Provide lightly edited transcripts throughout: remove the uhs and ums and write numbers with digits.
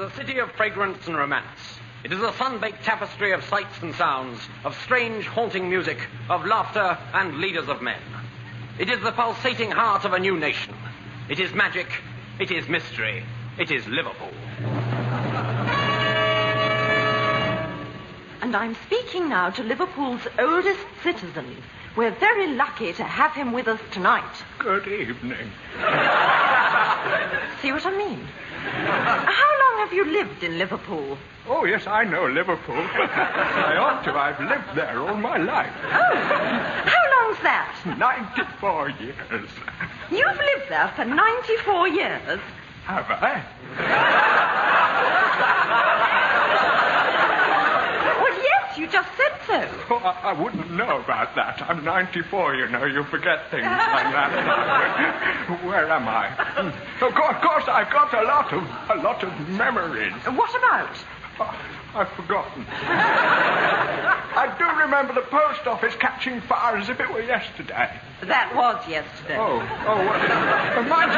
a city of fragrance and romance. It is a sun-baked tapestry of sights and sounds, of strange, haunting music, of laughter and leaders of men. It is the pulsating heart of a new nation. It is magic. It is mystery. It is Liverpool. And I'm speaking now to Liverpool's oldest citizen. We're very lucky to have him with us tonight. Good evening. See what I mean? How long have you lived in Liverpool? Oh, yes, I know Liverpool. I ought to. I've lived there all my life. Oh, how long's that? 94 years. You've lived there for 94 years? Have I? Well, yes, you just said so. Oh, I wouldn't know about that. I'm 94, you know. You forget things like that. Where am I? Of course, I've got a lot of memories. What about? Oh, I've forgotten. I do remember the post office catching fire as if it were yesterday. That was yesterday. Oh, well, mind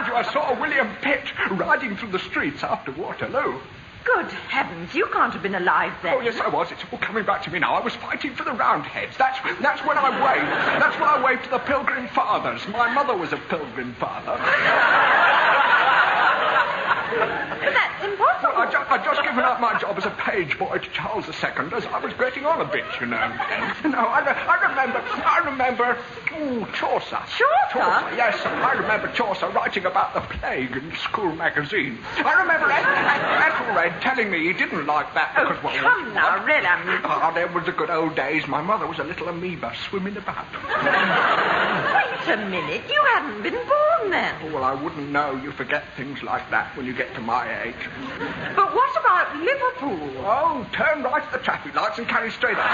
you, I saw William Pitt riding through the streets after Waterloo. Good heavens, you can't have been alive then. Oh, yes, I was. It's all coming back to me now. I was fighting for the Roundheads. That's when I waved. That's when I waved to the Pilgrim Fathers. My mother was a Pilgrim Father. That's impossible. I'd just given up my job as a page boy to Charles II as I was getting on a bit, you know. No, I remember Chaucer. Chaucer? Yes, I remember Chaucer writing about the plague in the school magazine. I remember Ethelred telling me he didn't like that because... Oh, come now, really. There was the good old days. My mother was a little amoeba swimming about. Wait a minute. You hadn't been born then. Oh, well, I wouldn't know. You forget things like that when you get to my age. But what about Liverpool? Oh, turn right at the traffic lights and carry straight on.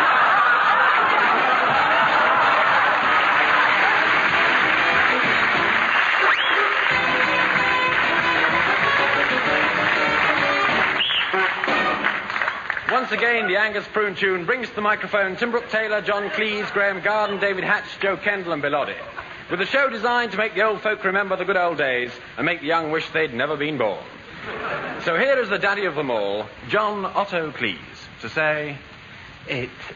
Once again, the Angus Prune tune brings to the microphone Tim Brooke Taylor, John Cleese, Graham Garden, David Hatch, Joe Kendall and Bill Oddie. With a show designed to make the old folk remember the good old days and make the young wish they'd never been born. So here is the daddy of them all, John Otto Cleese, to say...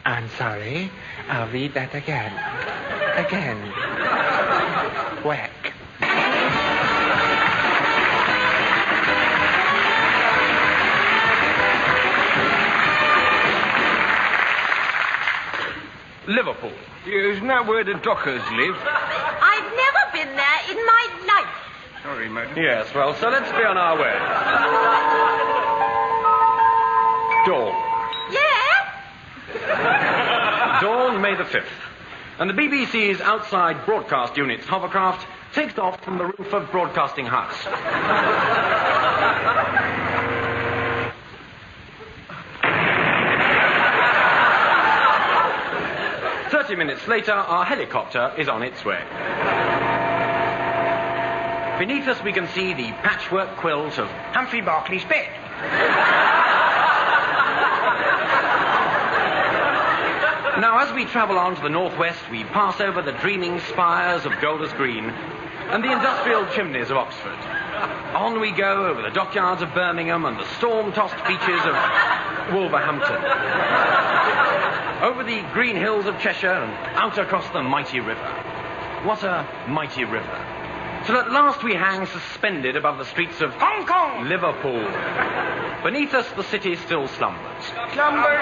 I'm sorry. I'll read that again. Again. Whack. Liverpool. Isn't that where the dockers live? I've never been there in my life. Sorry, madam. Yes, well, so let's be on our way. Dawn. Yeah? Dawn, May the 5th. And the BBC's outside broadcast unit's hovercraft takes off from the roof of Broadcasting House. 30 minutes later, our helicopter is on its way. Beneath us, we can see the patchwork quilt of Humphrey Berkeley's bed. Now, as we travel on to the northwest, we pass over the dreaming spires of Golders Green and the industrial chimneys of Oxford. On we go over the dockyards of Birmingham and the storm-tossed beaches of Wolverhampton. Over the green hills of Cheshire and out across the mighty river. What a mighty river. Till at last we hang suspended above the streets of Hong Kong! Liverpool. Beneath us, the city still slumbers. Slumber.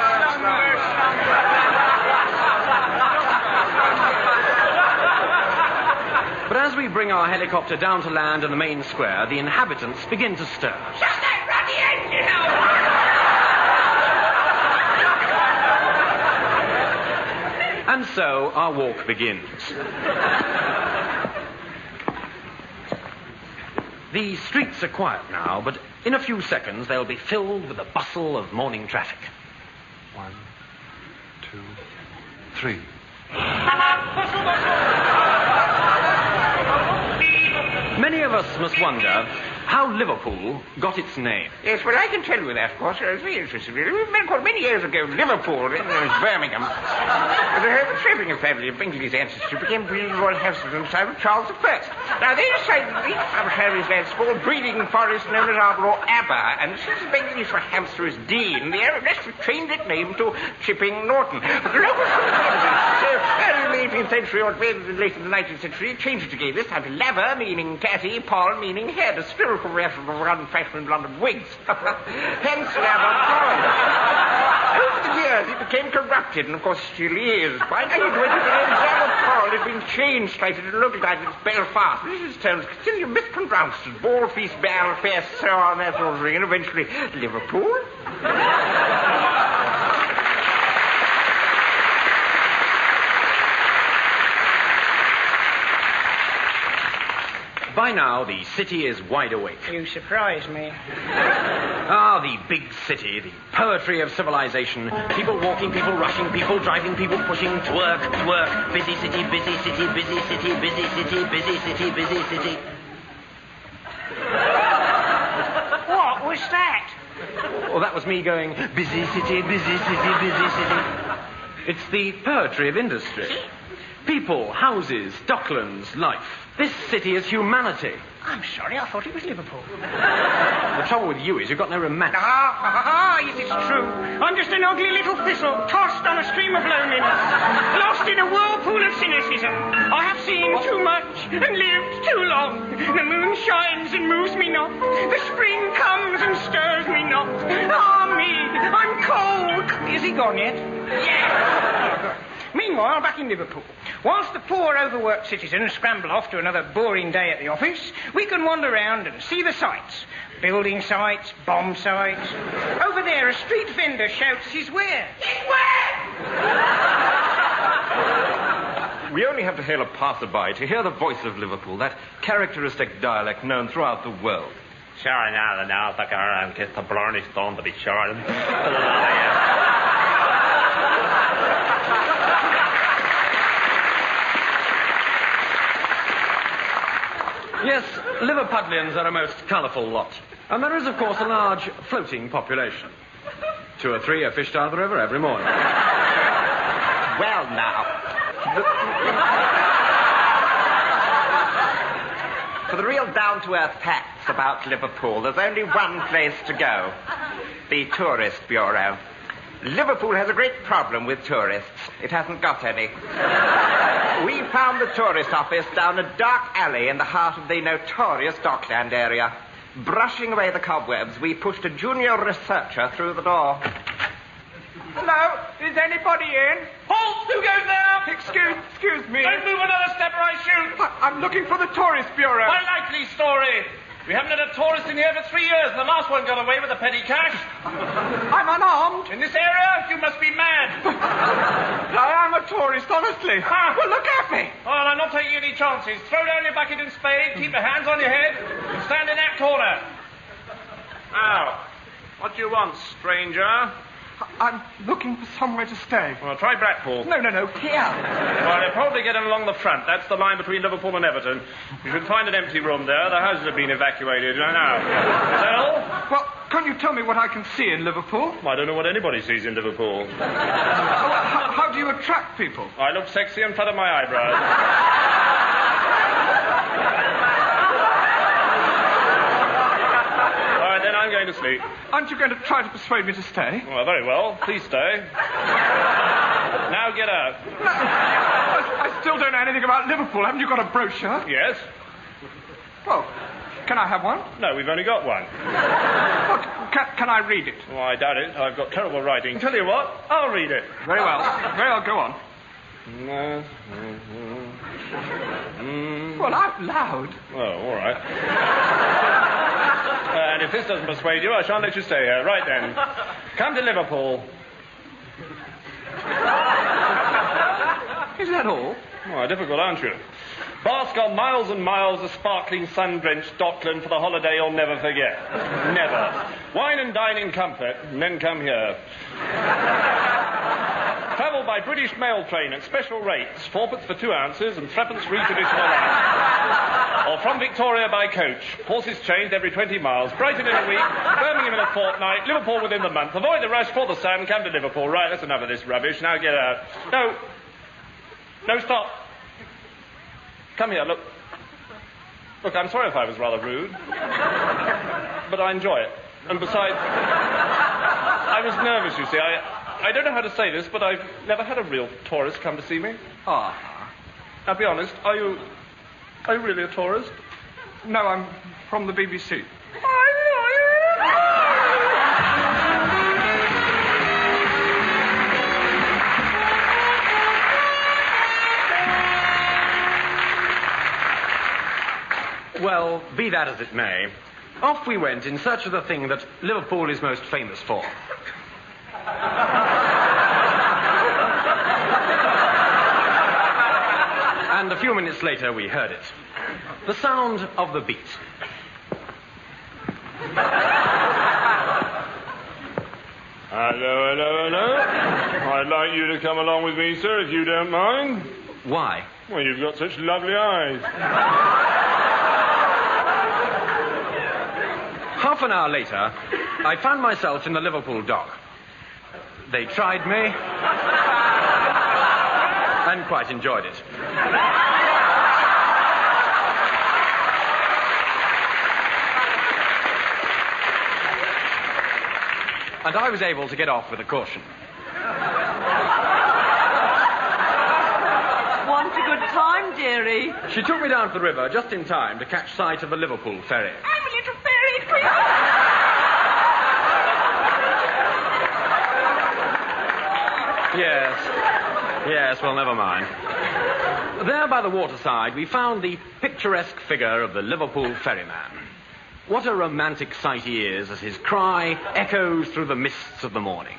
But as we bring our helicopter down to land in the main square, the inhabitants begin to stir. Shut that bloody engine And so our walk begins. The streets are quiet now, but in a few seconds they'll be filled with the bustle of morning traffic. 1, 2, 3. Many of us must wonder how Liverpool got its name. Yes, well, I can tell you that, of course. It's very interesting. Many years ago, Liverpool, in Birmingham, the Shrimping family of Bingley's ancestry became British royal houses in the time of Charles I. Now, they decided to leave Harry's land small breeding forest known as Arbor or Aber, and since Bingley's for hamster is Dean, the aristocrats changed its name to Chipping Norton. But the locals early in the 18th century, or late in the 19th century, changed it again, this time to Laver, meaning catty, Paul, meaning head, a spiritual reference to unfashionable London wigs. Hence Laver Paul. Over the years, it became corrupted, and of course still is. By 1920, the name Laver Paul had been changed slightly to look like it's Belfast. This terms continue mispronounced as Ball Feast, Belfast, so on, that sort of thing, and eventually Liverpool. By now, the city is wide awake. You surprise me. Ah, the big city, the poetry of civilization. People walking, people rushing, people driving, people pushing, twerk. Busy city, busy city, busy city, busy city, busy city, busy city. What was that? Well, that was me going, busy city, busy city, busy city. It's the poetry of industry. People, houses, docklands, life. This city is humanity. I'm sorry, I thought it was Liverpool. The trouble with you is you've got no romance. Yes, it's true. I'm just an ugly little thistle, tossed on a stream of loneliness, lost in a whirlpool of cynicism. I have seen too much and lived too long. The moon shines and moves me not. The spring comes and stirs me not. Ah, me, I'm cold. Is he gone yet? Yes. Meanwhile, back in Liverpool, whilst the poor overworked citizens scramble off to another boring day at the office, we can wander around and see the sights. Building sites, bomb sites. Over there, a street vendor shouts his where. His where? We only have to hail a passerby to hear the voice of Liverpool, that characteristic dialect known throughout the world. Sure, now, the girl and kiss the blarney stone to be sure. Yes, Liverpudlians are a most colourful lot. And there is, of course, a large floating population. 2 or 3 are fished out of the river every morning. Well, now. For the real down-to-earth facts about Liverpool, there's only one place to go. The Tourist Bureau. Liverpool has a great problem with tourists. It hasn't got any. We found the tourist office down a dark alley in the heart of the notorious Dockland area. Brushing away the cobwebs, we pushed a junior researcher through the door. Hello? Is anybody in? Halt! Who goes there? Excuse me. Don't move another step or I shoot. I'm looking for the Tourist Bureau. My likely story. We haven't had a tourist in here for 3 years, and the last one got away with a petty cash. I'm unarmed. In this area, you must be mad. I am a tourist, honestly. Well, look at me. Well, I'm not taking any chances. Throw down your bucket and spade, keep your hands on your head, and stand in that corner. Now, what do you want, stranger? I'm looking for somewhere to stay. Well, try Blackpool. No, here. Well, you'll probably get in along the front. That's the line between Liverpool and Everton. You should find an empty room there. The houses have been evacuated. Now. Well, can't you tell me what I can see in Liverpool? I don't know what anybody sees in Liverpool. How do you attract people? I look sexy in front of my eyebrows. All right, then I'm going to sleep. Aren't you going to try to persuade me to stay? Well, very well. Please stay. Now get out. No, I still don't know anything about Liverpool. Haven't you got a brochure? Yes? Well, can I have one? No, we've only got one. Look, can I read it? Well, I doubt it. I've got terrible writing. Tell you what, I'll read it. Very well. Go on. Well, out loud. Oh, all right. And if this doesn't persuade you, I shan't let you stay here. Right then. Come to Liverpool. Is that all? Well, difficult, aren't you? Bask on miles and miles of sparkling sun-drenched Dockland for the holiday you'll never forget. Never. Wine and dine in comfort, and then come here. Travel by British mail train at special rates. 4p for 2 ounces and 3p for each additional ounce. Or from Victoria by coach. Horses changed every 20 miles. Brighton in a week, Birmingham in a fortnight, Liverpool within the month. Avoid the rush for the sun, come to Liverpool. Right, that's enough of this rubbish. Now get out. No. No, stop. Come here, look. Look, I'm sorry if I was rather rude. But I enjoy it. And besides, I was nervous, you see. I don't know how to say this, but I've never had a real tourist come to see me. Ah. Now, be honest, are you really a tourist? No, I'm from the BBC. Well, be that as it may, off we went in search of the thing that Liverpool is most famous for. And a few minutes later, we heard it. The sound of the beat. Hello, hello, hello. I'd like you to come along with me, sir, if you don't mind. Why? Well, you've got such lovely eyes. Half an hour later, I found myself in the Liverpool dock. They tried me and quite enjoyed it. And I was able to get off with a caution. Want a good time, dearie? She took me down to the river just in time to catch sight of the Liverpool ferry. I'm a little ferry queen. Yes, well, never mind. There by the waterside, we found the picturesque figure of the Liverpool ferryman. What a romantic sight he is as his cry echoes through the mists of the morning.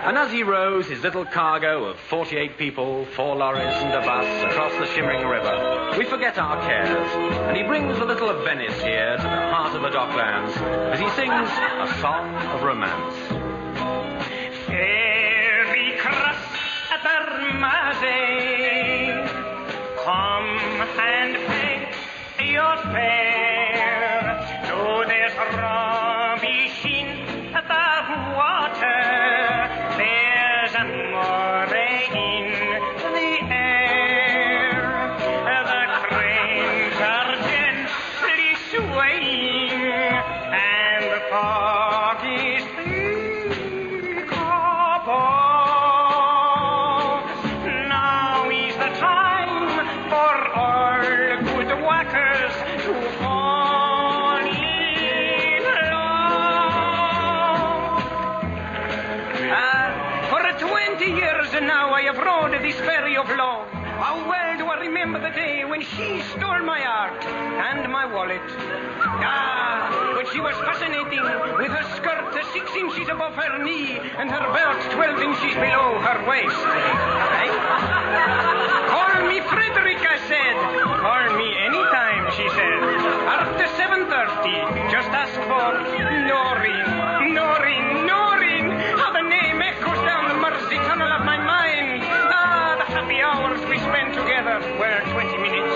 And as he rows his little cargo of 48 people, 4 lorries and a bus across the shimmering river, we forget our cares, and he brings a little of Venice here to the heart of the docklands as he sings a song of romance. Ferry cross at the Mersey, come and pay your fare. Though there's rubbish in the water, there's a moray in the air. The cranes are gently swaying, and the fog is thick above. Now is the time for all good workers to fall in love. For 20 years now I have rowed this ferry of love. How well do I remember the day when she stole my heart and my wallet. But she was fascinating, with her skirt 6 inches above her knee and her belt 12 inches below her waist. Call me Frederick, I said. Call me anytime, she said. After 7:30, just ask for Noreen, Noreen, Noreen. How the name echoes down the Mersey tunnel of my mind. The happy hours we spent together were 20 minutes.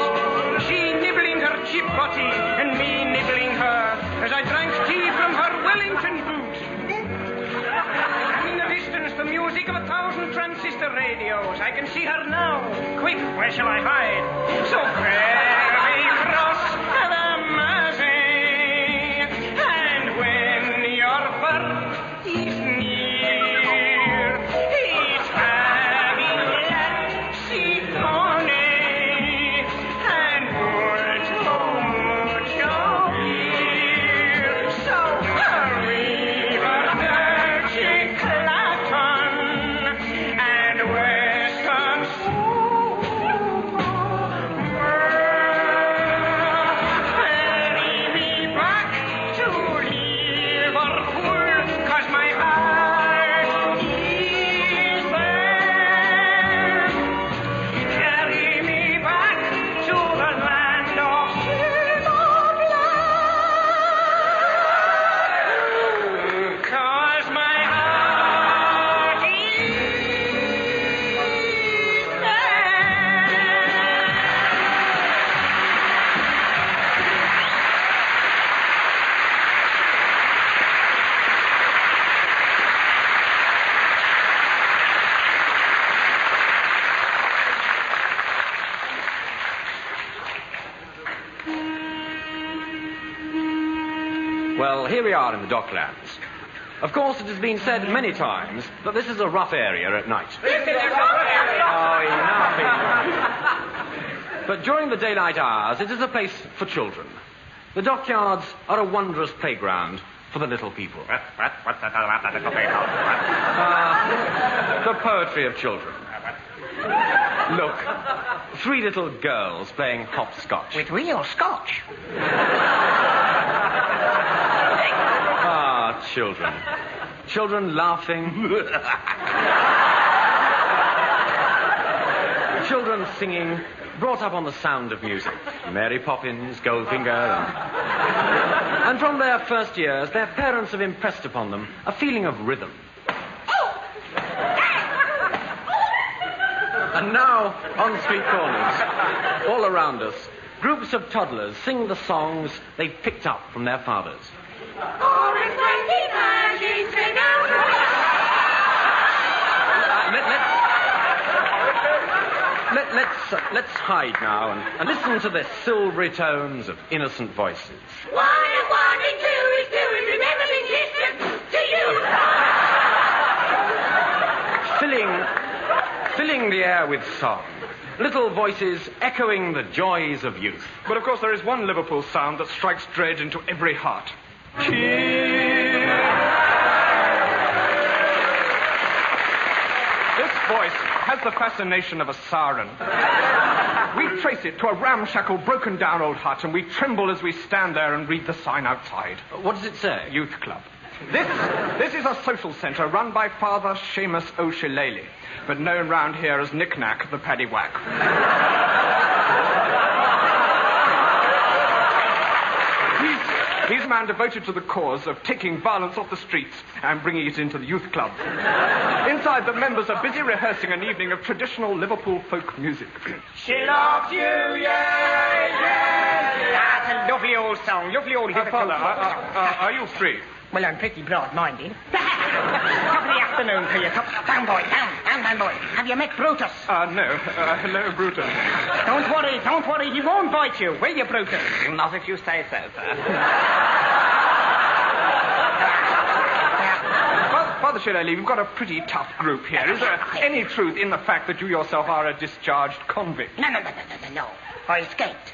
She nibbling her cheap body and me nibbling her as I drank tea from her Wellington boot. And in the distance, the music of 1,000 transistor radios. I can see her now. Quick, where shall I hide? So ferry cross the Mersey, and when your birth is near, it's having that seat money and mucho, mucho beer. So hurry, Clapton and Western Soul. Well, here we are in the Docklands. Of course, it has been said many times that this is a rough area at night. This is a rough area. Oh, enough. But during the daylight hours, it is a place for children. The dockyards are a wondrous playground for the little people. The poetry of children. Look, 3 little girls playing hopscotch. With real scotch. Ah, children. Children laughing. Children singing, brought up on the sound of music. Mary Poppins, Goldfinger, and from their first years, their parents have impressed upon them a feeling of rhythm. And now, on street corners, all around us, groups of toddlers sing the songs they've picked up from their fathers. Let's hide now and listen to the silvery tones of innocent voices. 1 and 1 and 2 is 2 and remembering distance to you. Filling the air with song. Little voices echoing the joys of youth. But of course there is one Liverpool sound that strikes dread into every heart. Cheer! This voice has the fascination of a siren. We trace it to a ramshackle, broken-down old hut, and we tremble as we stand there and read the sign outside. What does it say? Youth Club. This is a social centre run by Father Seamus O'Shillelagh, but known round here as Knick-Knack the Paddywhack. He's a man devoted to the cause of taking violence off the streets and bringing it into the youth club. Inside, the members are busy rehearsing an evening of traditional Liverpool folk music. She loves you, yeah. That's a lovely old song, lovely old hit. Father, are you free? Well, I'm pretty broad-minded. Top of the afternoon to you. Down, boy, down, boy. Have you met Brutus? No. Hello, Brutus. Don't worry. He won't bite you, will you, Brutus? Not if you say so, sir. Father Shillelagh, we've got a pretty tough group here. Is there any truth in the fact that you yourself are a discharged convict? No. I escaped.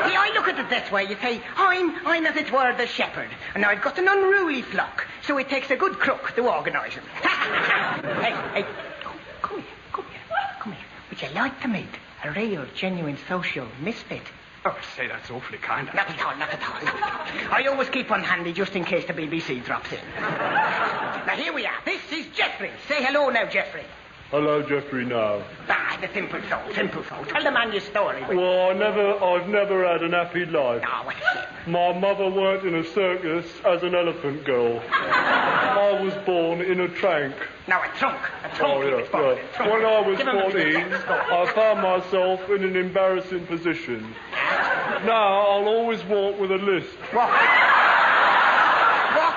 See, I look at it this way. You say, I'm as it were the shepherd, and I've got an unruly flock, so it takes a good crook to organise them. Hey, come here. Would you like to meet a real, genuine social misfit? Oh, say, that's awfully kind. Not at all. I always keep one handy just in case the BBC drops in. Now, here we are. This is Geoffrey. Say hello now, Geoffrey. Hello, Geoffrey, now. The simple soul. Tell the man your story. Well, I've never had an happy life. Oh, what a shame. My mother worked in a circus as an elephant girl. I was born in a trunk. Now, a trunk. Oh, yeah. When I was 14, I found myself in an embarrassing position. Now, I'll always walk with a lisp. Walk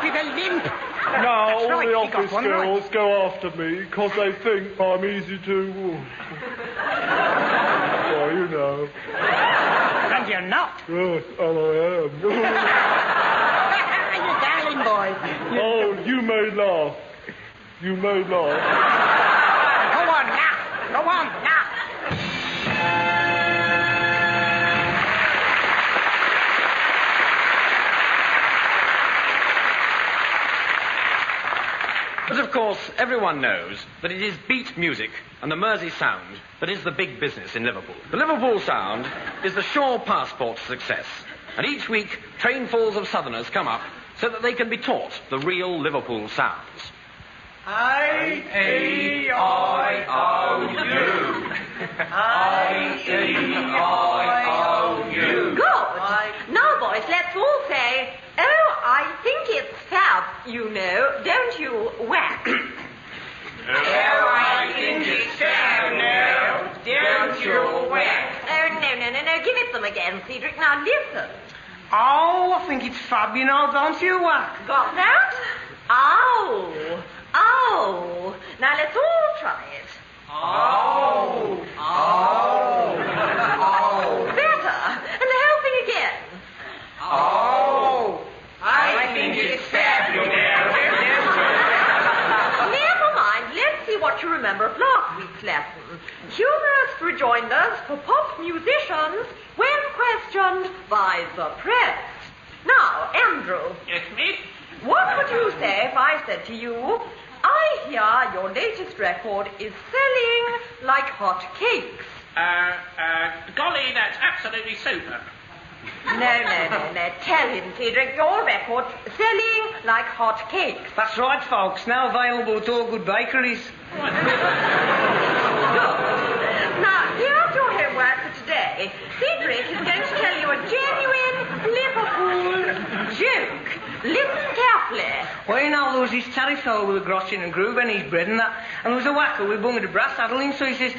with a limp? Now, That's all right, the he got office one girls right. go after me because they think I'm easy to... Well, you know. And you're not. Yes, and I am. You darling boy. Oh, you may laugh. Go on now. But of course, everyone knows that it is beat music and the Mersey sound that is the big business in Liverpool. The Liverpool sound is the sure passport to success. And each week, trainfuls of southerners come up so that they can be taught the real Liverpool sounds. I-E-I-O-U. I-E-I-O-U. Good. Now, boys, let's all say, oh, I think it's fab, you know, don't you, whack? Oh, I think it's fab now, don't you, whack? Oh, no, give it them again, Cedric. Now, listen. Oh, I think it's fab, you know, don't you, whack? Got that? Oh. Now, let's all try it. Oh. Better. And the whole thing again. Oh. lesson. Humorous rejoinders for pop musicians when questioned by the press. Now, Andrew. Yes, miss? What would you say if I said to you, I hear your latest record is selling like hot cakes? Golly, that's absolutely super. No. Tell him, Cedric, your record's selling like hot cakes. That's right, folks. Now available at all good bakeries. Now, here's your homework for today. Cedric is going to tell you a genuine Liverpool joke. Listen carefully. Well, you know, there was this terrier fellow with a grotchin and groove and his bread and that, and there was a whacker with bung of the brass saddle in, so he says,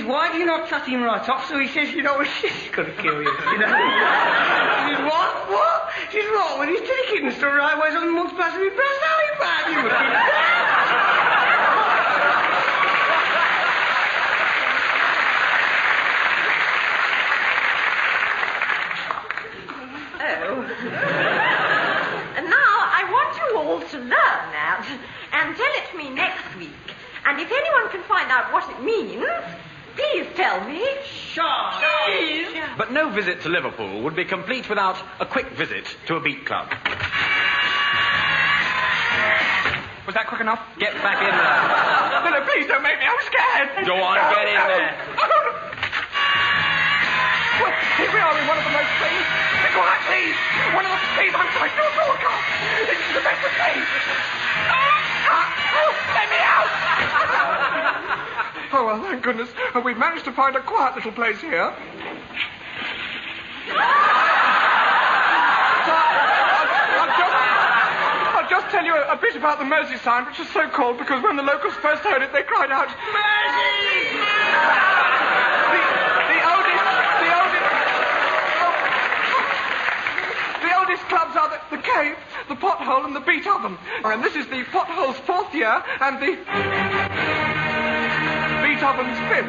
why do you not cut him right off? So he says, you know, she's going to kill you, you know. He says, what? She says, what? Well, he's ticket and stood right ways on the mug's brass with brass saddle in bad, you to learn that and tell it to me next week. And if anyone can find out what it means, please tell me. Sure. Please. But no visit to Liverpool would be complete without a quick visit to a beat club. Was that quick enough? Get back in there. No, please don't make me. I'm scared. Go on, get in there. Well, here we are in one of the most famous... Be quiet, please. One of the... Please, I'm sorry. No, I can't. This is the best of things. Let me out. Oh, well, thank goodness. We've managed to find a quiet little place here. I'll just tell you a bit about the Mersey sign, which is so called because when the locals first heard it, they cried out, Mersey! The oldest clubs are the Cave, the Pothole, and the Beat Oven. And this is the Pothole's 4th year, and the Beat Oven's 5th.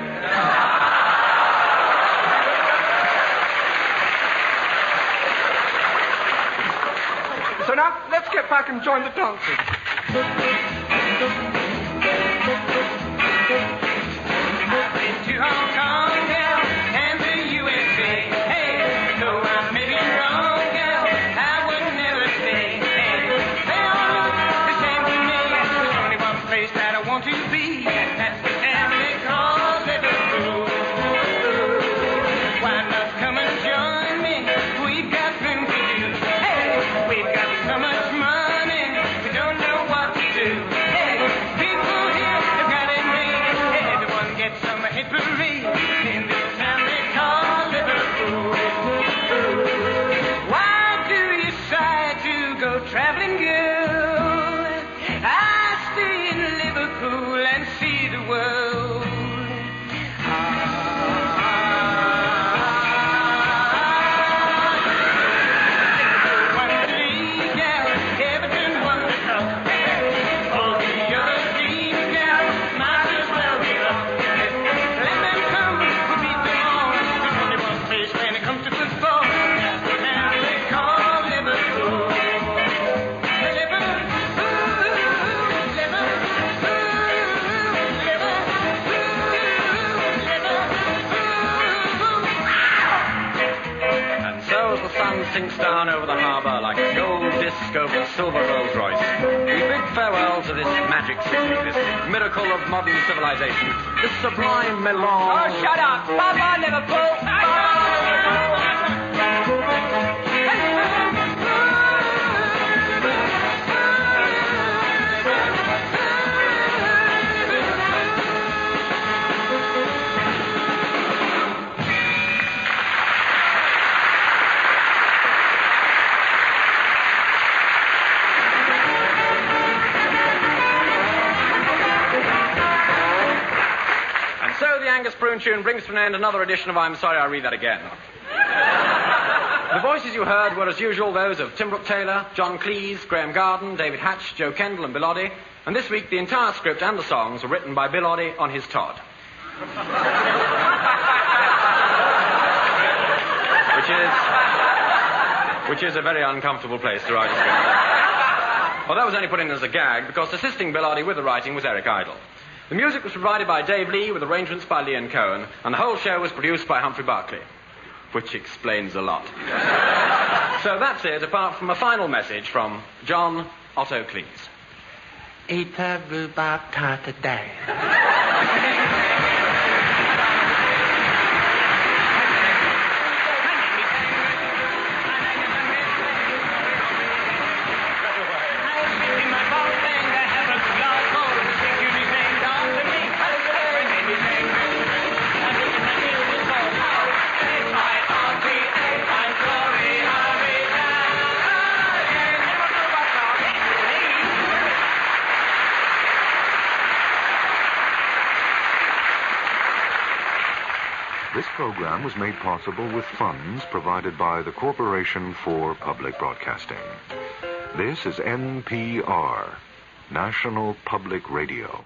So now, let's get back and join the dancing. To Hong Kong, girl, and the USA. Hey, though I may be wrong, girl, I would never stay. Hey, they all look the same to me. There's only one place that I want to be. That's the town they call Liverpool. Why not come and join me? We've got room to do. Hey, we've got so much money, we don't know what to do. Hey, people here have got it made. Everyone gets some hit parade in this town they call Liverpool. Why do you decide to go traveling, girl? I stay in Liverpool and see the world. Sinks down over the harbour like a gold disc over a silver Rolls Royce. We bid farewell to this magic city, this miracle of modern civilization, this sublime melange. Oh, shut up. Bye-bye, Liverpool. Angus Prune tune brings to an end another edition of I'm Sorry, I'll Read That Again. The voices you heard were, as usual, those of Tim Brooke Taylor, John Cleese, Graham Garden, David Hatch, Joe Kendall, and Bill Oddie. And this week, the entire script and the songs were written by Bill Oddie on his Todd. Which is a very uncomfortable place to write a script. Well, that was only put in as a gag, because assisting Bill Oddie with the writing was Eric Idle. The music was provided by Dave Lee with arrangements by Leon Cohen, and the whole show was produced by Humphrey Barclay, which explains a lot. So that's it, apart from a final message from John Otto Cleese. Eater rhubarb tart a day. This program was made possible with funds provided by the Corporation for Public Broadcasting. This is NPR, National Public Radio.